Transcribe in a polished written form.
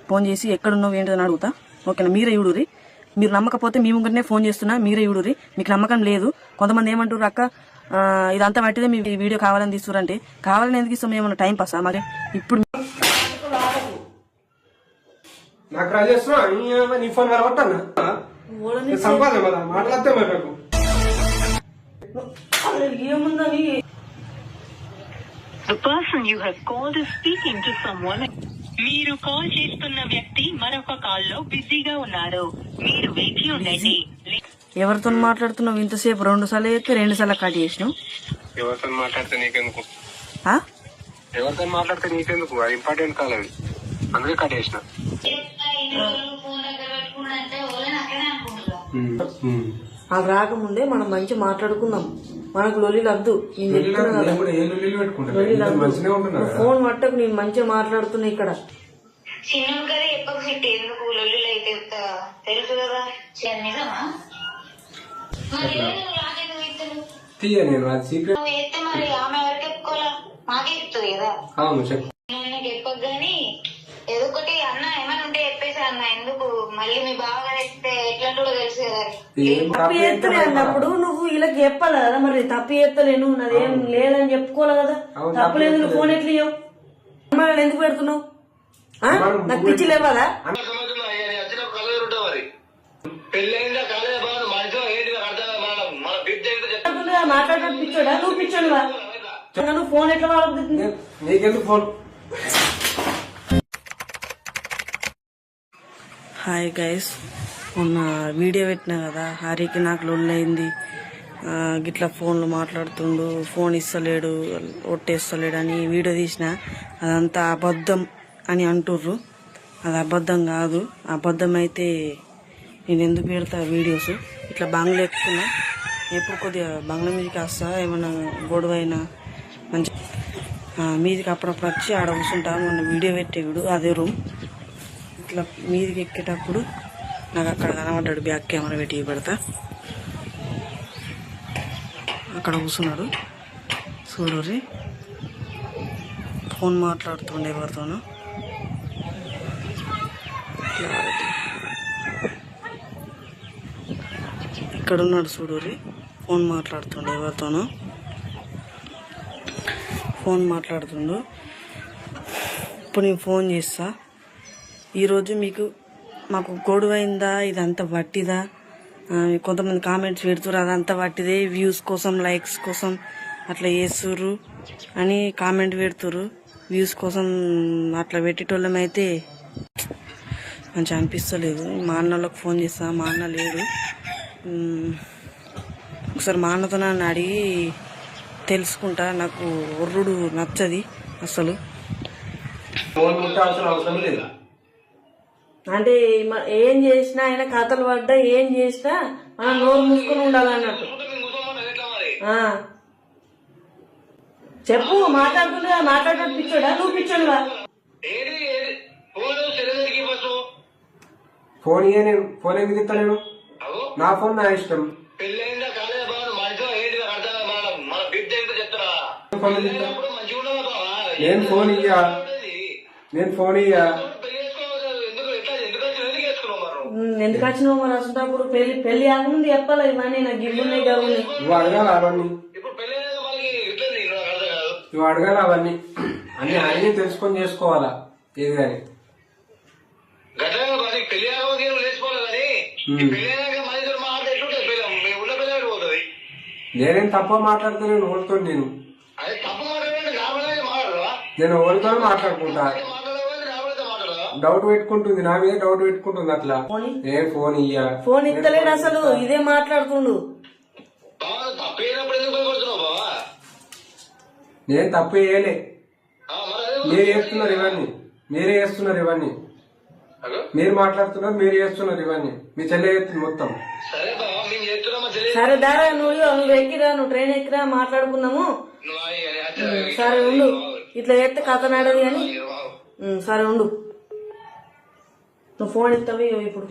Phone చేసి ఎక్కడున్నావు ఏంటని అడుగుతా. ఓకేనా? మీరే చూడుర్రి. మీరు నమ్మకపోతే మీ ముంగటనే ఫోన్ చేస్తున్నా, మీరే చూడుర్రి. మీకు నమ్మకం లేదు. కొంతమంది ఏమంటారు, అక్క ఇదంతా మట్టిదే మీ వీడియో కావాలని తీస్తురంటే, కావాలని ఎందుకు ఇస్తాం? ఏమన్నా టైం పాసా మరి? ఇప్పుడు ఏముందని The person you have called is speaking to someone. మీరు కాల్ చేస్తున్న వ్యక్తి మరొక కాల్లో బిజీగా ఉన్నారు. మీరు వేచి ఉండండి. ఎవరితో మాట్లాడుతున్నావు? ఇంతసేపు 2 సార్లు అయితే 2 సార్లు కట్ చేసినావు. ఎవరితో మాట్లాడితే నీకెందుకు? ఎవరితో మాట్లాడితే నీకెందుకు? అది ఇంపార్టెంట్ కాదు, అది అందుకే కట్ చేసిన. అది రాకముందే మనం మంచి మాట్లాడుకుందాం. మనకు లొల్లిలు వద్దు. ఫోన్ పట్టకు, నేను మంచిగా మాట్లాడుతున్నా ఇక్కడ. ఏదో ఒకటి అన్న ఏమైనా ఉంటే చెప్పేసి అన్న, ఎందుకు మళ్ళీ మీ బాగా ఎట్లా తెలుసు కదా. తప్పు చేస్తలే అన్నప్పుడు నువ్వు ఇలా చెప్పాలి కదా. మరి తప్పు చేస్తలేను, నాదేం లేదని చెప్పుకోవాలి కదా. తప్పు లేదు, నువ్వు ఫోన్ ఎట్లా ఇవ్వవు? ఎందుకు పెడుతున్నావు? నాకు పిచ్చి లేవాలా? మాట్లాడటం పిచ్చోడా? నువ్వు పిచ్చోడువా? నువ్వు ఫోన్ ఎట్లా వాడుతుంది? నీకెందుకు ఫోన్? హాయ్ గైస్, మొన్న వీడియో పెట్టినా కదా, హరికి నాకు లొల్లైంది, గిట్లా ఫోన్లో మాట్లాడుతుండు, ఫోన్ ఇస్తలేడు, ఒట్టేస్తలేడు అని వీడియో తీసిన. అదంతా అబద్ధం అని అంటుర్రు. అది అబద్ధం కాదు. అబద్ధం అయితే నేను ఎందుకు పెడతా వీడియోస్? ఇట్లా బంగ్లా ఎక్కుతున్నా, ఎప్పుడు కొద్దిగా బంగ్లా మీదకి వస్తా, ఏమన్నా గొడవ అయినా మంచి మీదికి అప్పుడప్పుడు వచ్చి ఆడ కూర్చుంటా. మొన్న వీడియో పెట్టేవాడు అదే రూమ్. ఇట్లా మీదికి ఎక్కేటప్పుడు నాకు అక్కడ కనబడ్డాడు, బ్యాక్ కెమెరా పెట్టి పెడతా. అక్కడ కూర్చున్నాడు చూడరి, ఫోన్ మాట్లాడుతుండే ఎవరితోనూ. ఇక్కడున్నాడు చూడరి, ఫోన్ మాట్లాడుతుండే ఎవరితోనూ, ఫోన్ మాట్లాడుతుండు. ఇప్పుడు నేను ఫోన్ చేస్తా. ఈరోజు మాకు గొడవ అయిందా, ఇదంతా వట్టిదా? కొంతమంది కామెంట్స్ పెడుతురు అదంతా వట్టిదే, వ్యూస్ కోసం లైక్స్ కోసం అట్లా చేస్తుర్రు అని కామెంట్ పెడుతురు. వ్యూస్ కోసం అట్లా పెట్టేటోళ్ళం అయితే మంచిగా అనిపిస్తలేదు. మా అన్నోళ్ళకి ఫోన్ చేస్తా, మా అన్న లేడు. ఒకసారి మా అన్నతో నన్ను అడిగి తెలుసుకుంటా. నాకు ఒర్రుడు నచ్చది అసలు. అంటే ఏం చేసినా, ఆయన కథలు పడ్డా ఏం చేసినా మనం నోరు మూసుకొని ఉండాలన్నట్టు. చెప్పు, మాట్లాడుతుండగా మాట్లాడటం పిచ్చోడా? నువ్వు పిచ్చోడువా? ఫోన్ ఫోన్ ఎందుకు ఇస్తా? నేను నా ఫోన్ నా ఇష్టం. నేను ఫోన్ ఇయ్యా, ఎందుకు వచ్చినావు మరి? అసలు పెళ్లి ఆగముందు చెప్పాలి ఇవన్నీ. నాకు గిల్లున్నాయి కాబట్టి నువ్వు అడగాలి అవన్నీ, నువ్వు అడగాలి అవన్నీ. అన్ని తెలుసుకొని చేసుకోవాలా ఏది కానీ. నేనేం తప్ప మాట్లాడుతున్నాను ఓడితో. నేను ఓడితో మాట్లాడుకుంటా. డౌట్ పెట్టుకుంటుంది నా మీద, డౌట్ పెట్టుకుంటుంది అట్లా. ఏం ఫోన్ ఇయ్యా, ఫోన్ ఇస్తలేడు అసలు. ఇదే మాట్లాడుతుండు. నేను తప్పు చేయలే, మీరే చేస్తున్నారు ఇవన్నీ. మీరు మాట్లాడుతున్నారు, మీరు చేస్తున్నారు ఇవన్నీ. మీ చెల్లె చేస్తుంది మొత్తం. సరే దారా, నువ్వు ఎక్కిరా, నువ్వు ట్రైన్ ఎక్కిరా, మాట్లాడుకుందాము. సరే ఉండు, ఇట్లా చేస్తే కథ నాడది అని. సరే ఉండు, నువ్వు ఫోన్ ఇస్తావు ఇప్పుడు.